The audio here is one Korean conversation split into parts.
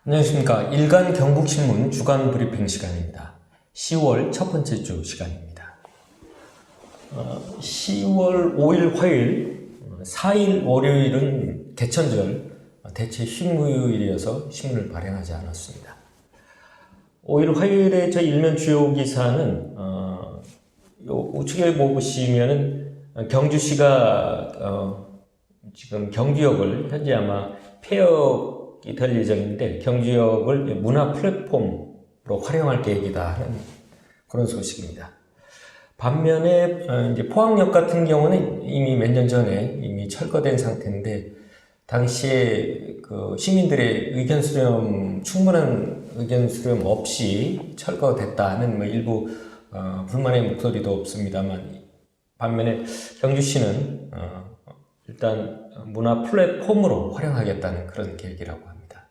안녕하십니까. 일간 경북신문 주간 브리핑 시간입니다. 10월 첫 번째 주 시간입니다. 10월 5일 화요일, 4일 월요일은 개천절, 대체 휴무일이어서 신문을 발행하지 않았습니다. 5일 화요일에 저 일면 주요 기사는 우측에 보시면은 경주시가 지금 경주역을 현재 아마 폐역이 될 예정인데 경주역을 문화 플랫폼으로 활용할 계획이다 하는 그런 소식입니다. 반면에 이제 포항역 같은 경우는 이미 몇 년 전에 이미 철거된 상태인데 당시에 그 시민들의 의견 수렴 충분한 의견 수렴 없이 철거됐다는 뭐 일부 불만의 목소리도 없습니다만 반면에 경주시는 일단 문화 플랫폼으로 활용하겠다는 그런 계획이라고 합니다.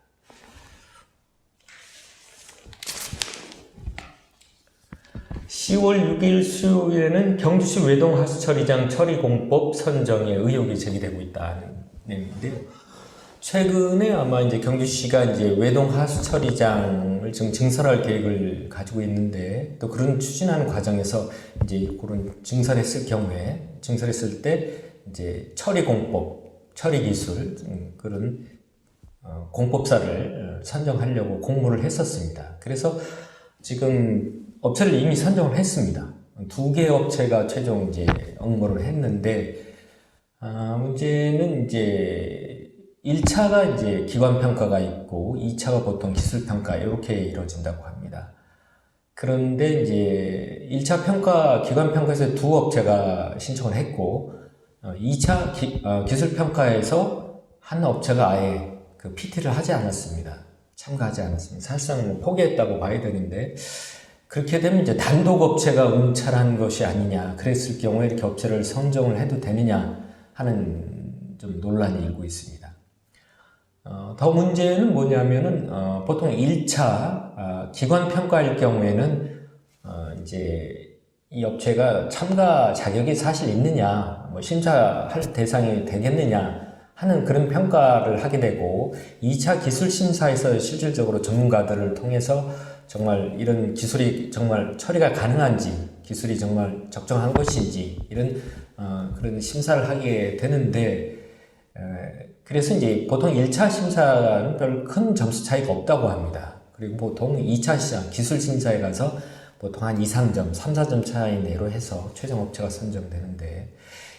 (10월 6일) 수요일에는 경주시 외동하수처리장 처리공법 선정에 의혹이 제기되고 있다는 내용인데요. 최근에 아마 이제 경주시가 이제 외동하수처리장을 지금 증설할 계획을 가지고 있는데 또 그런 추진하는 과정에서 이제 그런 증설했을 때 이제 처리공법, 처리기술 그런 공법사를 선정하려고 공모를 했었습니다. 그래서 지금 업체를 이미 선정을 했습니다. 2개 업체가 최종 이제 응모를 했는데 문제는 이제 1차가 이제 기관평가가 있고 2차가 보통 기술평가 이렇게 이루어진다고 합니다. 그런데 이제 1차 평가, 기관평가에서 2 업체가 신청을 했고 2차 기술평가에서 한 업체가 아예 그 PT를 하지 않았습니다. 참가하지 않았습니다. 사실상 포기했다고 봐야 되는데 그렇게 되면 이제 단독 업체가 응찰한 것이 아니냐, 그랬을 경우에 이렇게 업체를 선정을 해도 되느냐 하는 좀 논란이 일고 있습니다. 더 문제는 뭐냐면은 보통 1차 기관평가일 경우에는 이제 이 업체가 참가 자격이 사실 있느냐, 뭐 심사할 대상이 되겠느냐 하는 그런 평가를 하게 되고 2차 기술 심사에서 실질적으로 전문가들을 통해서 정말 이런 기술이 정말 처리가 가능한지, 기술이 정말 적정한 것인지 이런 그런 심사를 하게 되는데 그래서 이제 보통 1차 심사는 별 큰 점수 차이가 없다고 합니다. 그리고 보통 2차 시장 기술 심사에 가서 보통 한 2, 3점, 3, 4점 차이 내로 해서 최종 업체가 선정되는데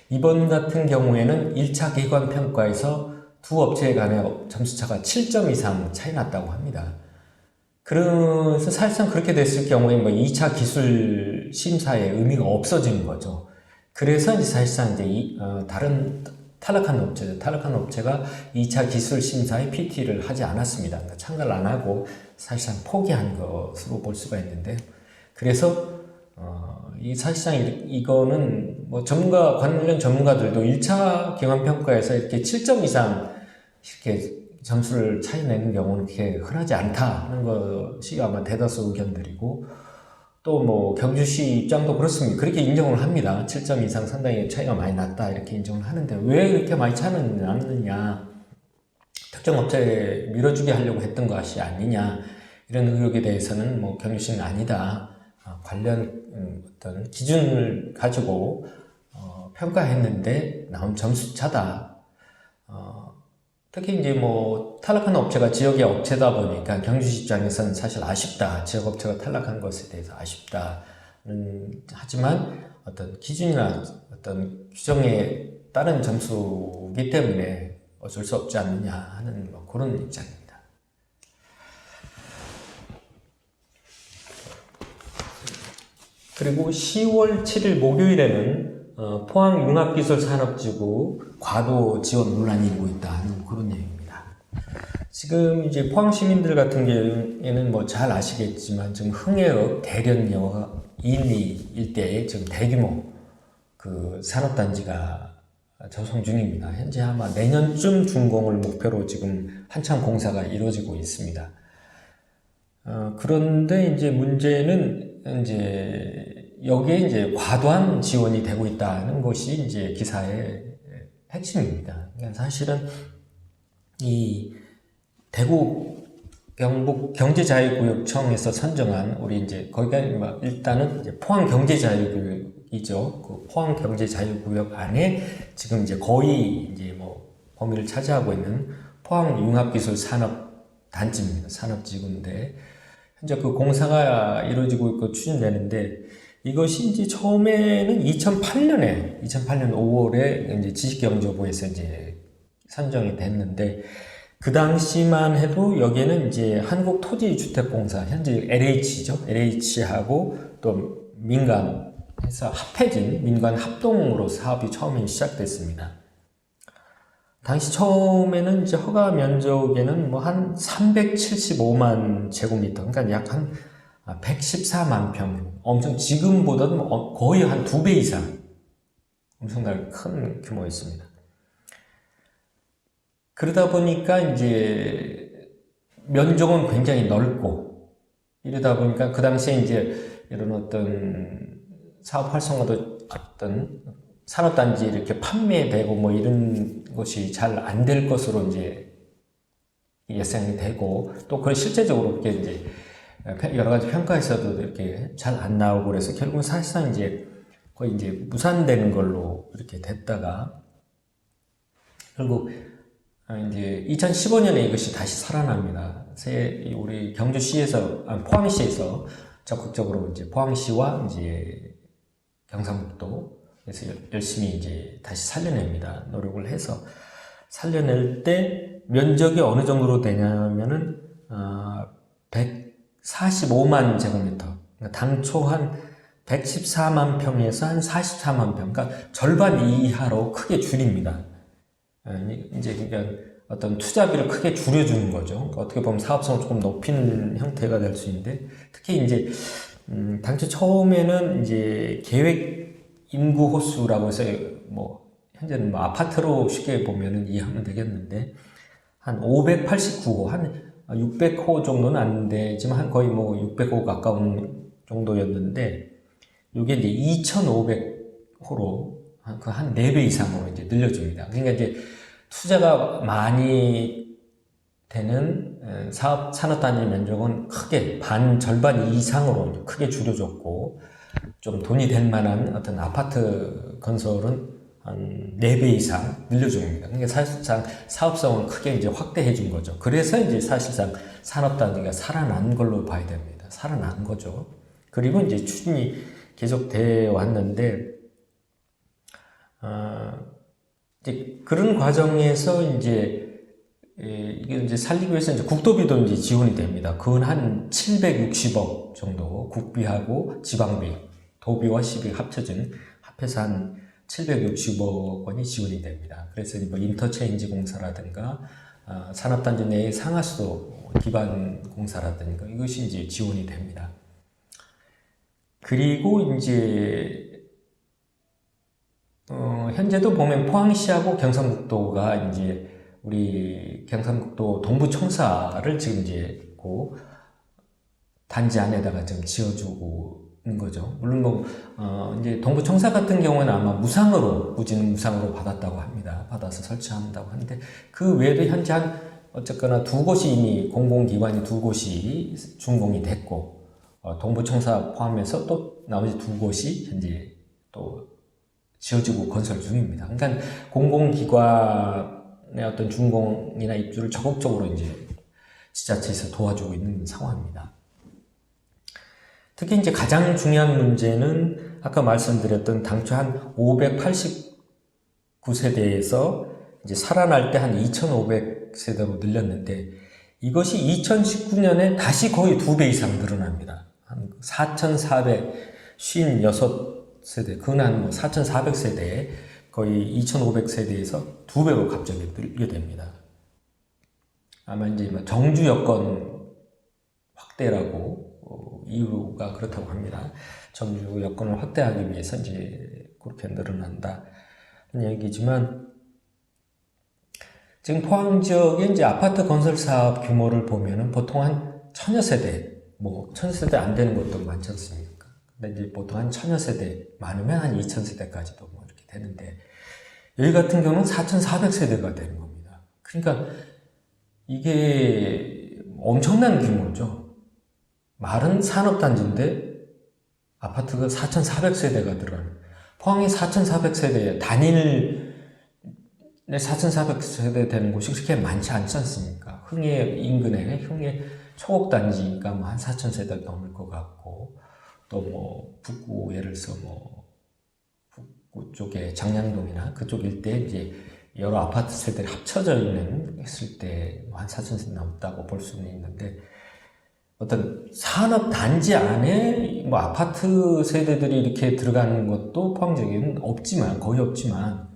이번 같은 경우에는 1차 기관 평가에서 2 업체 간의 점수차가 7점 이상 차이 났다고 합니다. 그래서 사실상 그렇게 됐을 경우에 뭐 2차 기술 심사에 의미가 없어지는 거죠. 그래서 이제 사실상 이제 다른 탈락한 업체가 2차 기술 심사에 PT를 하지 않았습니다. 그러니까 참가를 안 하고 사실상 포기한 것으로 볼 수가 있는데, 그래서 이 사실상 이거는 뭐 관련 전문가들도 1차 기관평가에서 이렇게 7점 이상 이렇게 점수를 차이 내는 경우는 그렇게 흔하지 않다는 것이 아마 대다수 의견들이고, 또 뭐 경주시 입장도 그렇습니다. 그렇게 인정을 합니다. 7점 이상 상당히 차이가 많이 났다 이렇게 인정을 하는데 왜 이렇게 많이 차이는 났느냐, 특정 업체에 밀어주게 하려고 했던 것이 아니냐, 이런 의혹에 대해서는 뭐 경주시는 아니다, 관련 어떤 기준을 가지고 평가했는데 나온 점수차다. 특히 이제 뭐 탈락한 업체가 지역의 업체다 보니까 경주시 입장에서는 사실 아쉽다. 지역 업체가 탈락한 것에 대해서 아쉽다는 하지만 어떤 기준이나 어떤 규정에 따른 점수이기 때문에 어쩔 수 없지 않느냐 하는 뭐 그런 입장입니다. 그리고 10월 7일 목요일에는 포항융합기술산업지구 과도 지원 논란이 일고 있다는 그런 얘기입니다. 지금 이제 포항 시민들 같은 경우에는 뭐 잘 아시겠지만 지금 흥해읍, 대련역, 인리 일대에 지금 대규모 그 산업단지가 조성 중입니다. 현재 아마 내년쯤 준공을 목표로 지금 한참 공사가 이루어지고 있습니다. 그런데 이제 문제는 이제 여기에 이제 과도한 지원이 되고 있다는 것이 이제 기사의 핵심입니다. 그러니까 사실은 이 대구 경북 경제자유구역청에서 선정한 우리 이제 거기가 일단은 이제 포항 경제자유구역이죠. 그 포항 경제자유구역 안에 지금 이제 거의 이제 뭐 범위를 차지하고 있는 포항 융합기술산업단지입니다. 산업지구인데 현재 그 공사가 이루어지고 있고 추진되는데 이것이 이제 처음에는 2008년 5월에 이제 지식경제부에서 이제 선정이 됐는데 그 당시만 해도 여기에는 이제 한국토지주택공사, 현재 LH죠. LH하고 또 민간에서 합해진 민간 합동으로 사업이 처음에 시작됐습니다. 당시 처음에는 이제 허가 면적에는 뭐 한 375만 제곱미터, 그러니까 약 한 114만 평, 엄청 지금보다도 거의 한 2배 이상 엄청나게 큰 규모였습니다. 그러다 보니까 이제 면적은 굉장히 넓고 이러다 보니까 그 당시에 이제 이런 어떤 사업 활성화도 어떤 산업단지 이렇게 판매되고 뭐 이런 것이 잘 안 될 것으로 이제 예상이 되고 또 그 실제적으로 이렇게 이제 여러 가지 평가에서도 이렇게 잘 안 나오고 그래서 결국은 사실상 이제 거의 이제 무산되는 걸로 이렇게 됐다가 결국 이제 2015년에 이것이 다시 살아납니다. 우리 경주시에서, 포항시에서 적극적으로 이제 포항시와 이제 경상북도에서 열심히 이제 다시 살려냅니다. 노력을 해서 살려낼 때 면적이 어느 정도로 되냐면은 145만 제곱미터. 그러니까 당초 한 114만 평에서 한 44만 평, 그러니까 절반 이하로 크게 줄입니다. 이제 그러니까 어떤 투자비를 크게 줄여주는 거죠. 그러니까 어떻게 보면 사업성을 조금 높이는 형태가 될 수 있는데, 특히 이제 당초 처음에는 이제 계획 인구 호수라고 해서 뭐 현재는 뭐 아파트로 쉽게 보면은 이해하면 되겠는데 한 589호, 한 600호 정도는 안 되지만 한 거의 뭐 600호 가까운 정도였는데 이게 이제 2,500호로 한 4배 이상으로 이제 늘려줍니다. 그러니까 이제 투자가 많이 되는 산업단지 면적은 크게 절반 이상으로 크게 줄여줬고 좀 돈이 될 만한 어떤 아파트 건설은 한 4배 이상 늘려줍니다. 그러니까 사실상 사업성을 크게 이제 확대해 준 거죠. 그래서 이제 사실상 산업단지가 살아난 걸로 봐야 됩니다. 살아난 거죠. 그리고 이제 추진이 계속 되어 왔는데, 이제 그런 과정에서 이제 이게 이제 살리기 위해서 이제 국도비도 이제 지원이 됩니다. 그건 한 760억 정도 국비하고 지방비, 도비와 시비 합해서 한 760억 원이 지원이 됩니다. 그래서 뭐 인터체인지 공사라든가 산업단지 내의 상하수도 기반 공사라든가 이것이 이제 지원이 됩니다. 그리고 이제 현재도 보면 포항시하고 경상북도가 이제 우리 경상북도 동부청사를 지금 이제 그 단지 안에다가 좀 지어주고 있는 거죠. 물론 뭐 이제 동부청사 같은 경우는 아마 무지는 무상으로 받았다고 합니다. 받아서 설치한다고 하는데 그 외에도 현재 한 어쨌거나 2곳이 이미 공공기관이 2곳이 준공이 됐고 동부청사 포함해서 또 나머지 2곳이 현재 또 지어지고 건설 중입니다. 그러니까 공공기관의 어떤 준공이나 입주를 적극적으로 이제 지자체에서 도와주고 있는 상황입니다. 특히 이제 가장 중요한 문제는 아까 말씀드렸던 당초 한 589세대에서 이제 살아날 때 한 2,500세대로 늘렸는데 이것이 2019년에 다시 거의 2배 이상 늘어납니다. 한 4,456세대, 그건 뭐 4,400세대에 거의 2,500세대에서 2배로 갑자기 늘게 됩니다. 아마 이제 정주 여건 확대라고 이유가 그렇다고 합니다. 정주 여건을 확대하기 위해서 이제 그렇게 늘어난다 는 얘기지만 지금 포항 지역의 이제 아파트 건설 사업 규모를 보면은 보통 한 1000여 세대, 뭐 1000여 세대 안 되는 것도 많지 않습니까? 근데 이제 보통 한 1000여 세대, 많으면 한 2000세대까지도 뭐 이렇게 되는데 여기 같은 경우는 4400세대가 되는 겁니다. 그러니까 이게 엄청난 규모죠. 말은 산업단지인데 아파트가 4,400세대가 들어가는, 포항이 4,400세대, 단일 4,400세대 되는 곳이 그렇게 많지 않지 않습니까? 흥해 인근에 흥해 초곡단지가 뭐 한 4,000세대 넘을 것 같고, 또 뭐 북구, 예를 들어서 뭐 북구 쪽에 장량동이나 그쪽 일대에 이제 여러 아파트 세대가 합쳐져 있는 했을 때 한 4,000세대 넘었다고 볼 수는 있는데, 어떤 산업 단지 안에 뭐 아파트 세대들이 이렇게 들어가는 것도 포항 지역에는 없지만, 거의 없지만,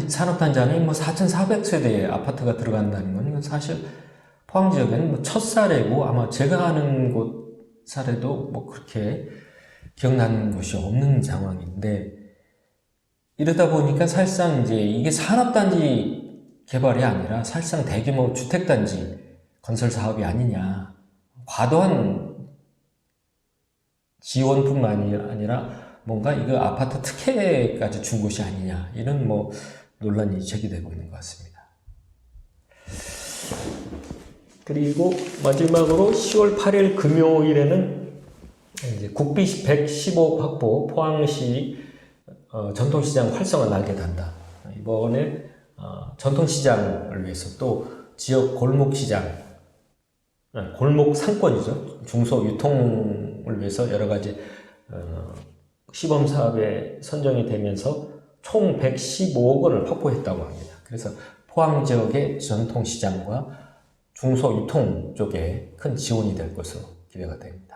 산업 단지 안에 뭐 4,400세대의 아파트가 들어간다는 건 이건 사실 포항 지역에는 뭐 첫 사례고, 아마 제가 아는 곳 사례도 뭐 그렇게 기억나는 곳이 없는 상황인데, 이러다 보니까 사실상 이제 이게 산업단지 개발이 아니라 사실상 대규모 주택단지 건설 사업이 아니냐, 과도한 지원뿐만이 아니라 뭔가 이거 아파트 특혜까지 준 것이 아니냐, 이런 뭐 논란이 제기되고 있는 것 같습니다. 그리고 마지막으로 10월 8일 금요일에는 이제 국비 110억 확보, 포항시 전통시장 활성화 날개단다. 이번에 전통시장을 위해서 또 지역 골목시장, 골목 상권이죠. 중소유통을 위해서 여러 가지 시범사업에 선정이 되면서 총 115억 원을 확보했다고 합니다. 그래서 포항 지역의 전통시장과 중소유통 쪽에 큰 지원이 될 것으로 기대가 됩니다.